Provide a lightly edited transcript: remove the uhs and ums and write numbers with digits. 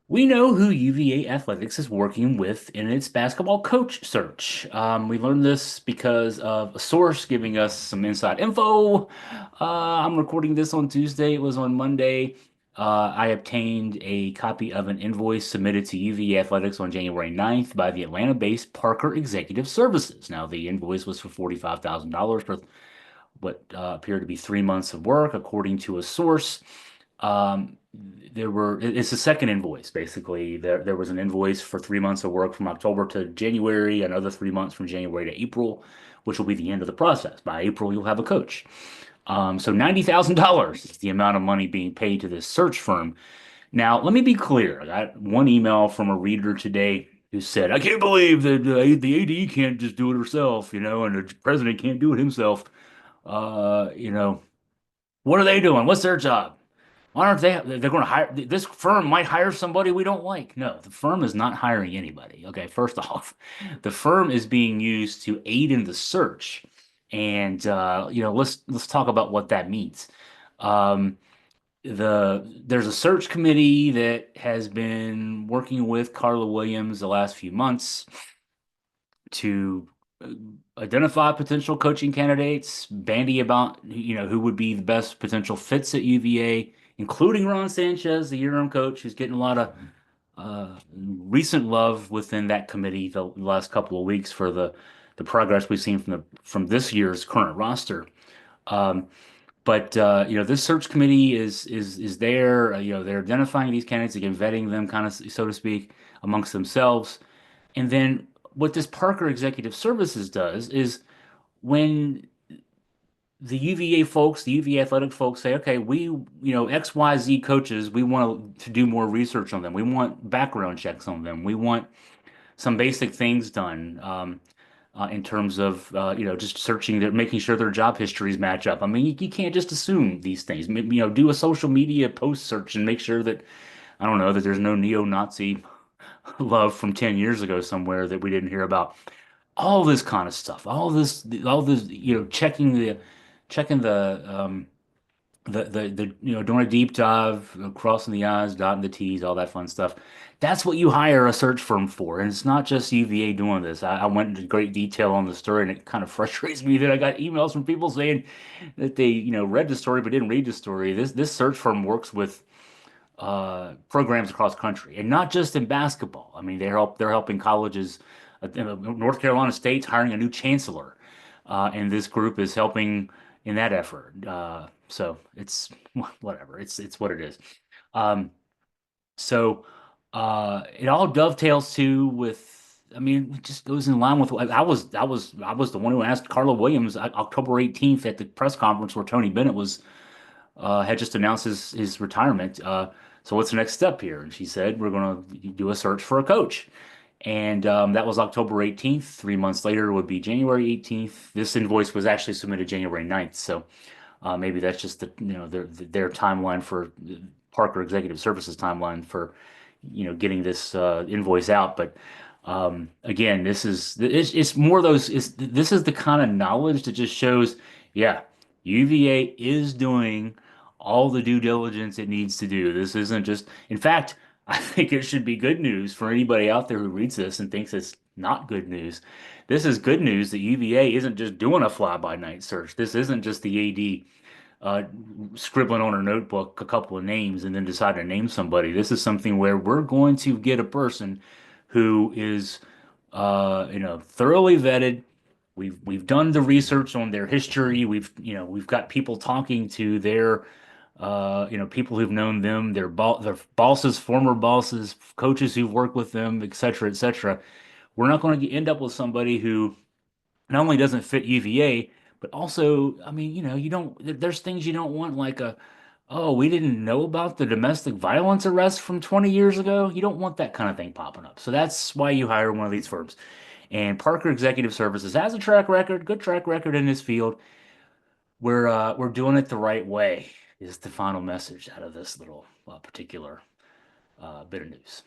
We know who UVA Athletics is working with in its basketball coach search. We learned this because of a source giving us some inside info. I'm recording this on Tuesday. It was on Monday. I obtained a copy of an invoice submitted to UVA Athletics on January 9th by the Atlanta-based Parker Executive Services. Now, the invoice was for $45,000 for what appeared to be 3 months of work, according to a source. Um, it's the second invoice, basically. There was an invoice for 3 months of work from October to January, another 3 months from January to April, which will be the end of the process. By April, you'll have a coach. So $90,000 is the amount of money being paid to this search firm. Now, let me be clear. I got one email from a reader today who said, I can't believe that the AD can't just do it herself, and the president can't do it himself. Uh, you know, what are they doing? What's their job? Why aren't they? They're going to hire. This firm might hire somebody we don't like. No, the firm is not hiring anybody. Okay, first off, the firm is being used to aid in the search, and let's talk about what that means. Um, there's a search committee that has been working with Carla Williams the last few months to uh, identify potential coaching candidates, bandy about who would be the best potential fits at UVA, including Ron Sanchez, the interim coach, who's getting a lot of recent love within that committee the last couple of weeks for the progress we've seen from this year's current roster. Um, but this search committee is there. They're identifying these candidates, again, vetting them, kind of so to speak, amongst themselves. And then what this Parker Executive Services does is when the UVA folks, the UVA athletic folks say, okay, XYZ coaches, we want to do more research on them. We want background checks on them. We want some basic things done in terms of, just searching, making sure their job histories match up. I mean, you can't just assume these things. Do a social media post search and make sure that, I don't know, that there's no neo-Nazi love from 10 years ago somewhere that we didn't hear about. All this kind of stuff, all this, checking the doing a deep dive, crossing the I's, dotting the T's, all that fun stuff. That's what you hire a search firm for. And it's not just UVA doing this. I went into great detail on the story, and it kind of frustrates me that I got emails from people saying that they, read the story but didn't read the story. This search firm works with programs across country, and not just in basketball. I mean, they're helping colleges. North Carolina State's hiring a new chancellor, and this group is helping in that effort. So it's whatever. It's what it is. Um, so it all dovetails too with. I mean, it just goes in line with what I was the one who asked Carla Williams October 18th at the press conference where Tony Bennett had just announced his retirement. So what's the next step here? And she said, we're going to do a search for a coach. And that was October 18th. 3 months later would be January 18th. This invoice was actually submitted January 9th. So maybe that's just their timeline for Parker Executive Services timeline for getting this invoice out. But again, it's more those this is the kind of knowledge that just shows, yeah, UVA is doing all the due diligence it needs to do. This isn't just, in fact, I think it should be good news for anybody out there who reads this and thinks it's not good news. This is good news that UVA isn't just doing a fly-by-night search. This isn't just the AD uh, scribbling on her notebook a couple of names and then decide to name somebody. This is something where we're going to get a person who is, thoroughly vetted. We've done the research on their history. We've got people talking to their, people who've known them, their bosses, former bosses, coaches who've worked with them, et cetera, et cetera. We're not going to end up with somebody who not only doesn't fit UVA, but also, I mean, you don't, there's things you don't want, like oh, we didn't know about the domestic violence arrest from 20 years ago. You don't want that kind of thing popping up. So that's why you hire one of these firms. And Parker Executive Services has a track record, good track record in this field. We're doing it the right way, is the final message out of this little particular bit of news.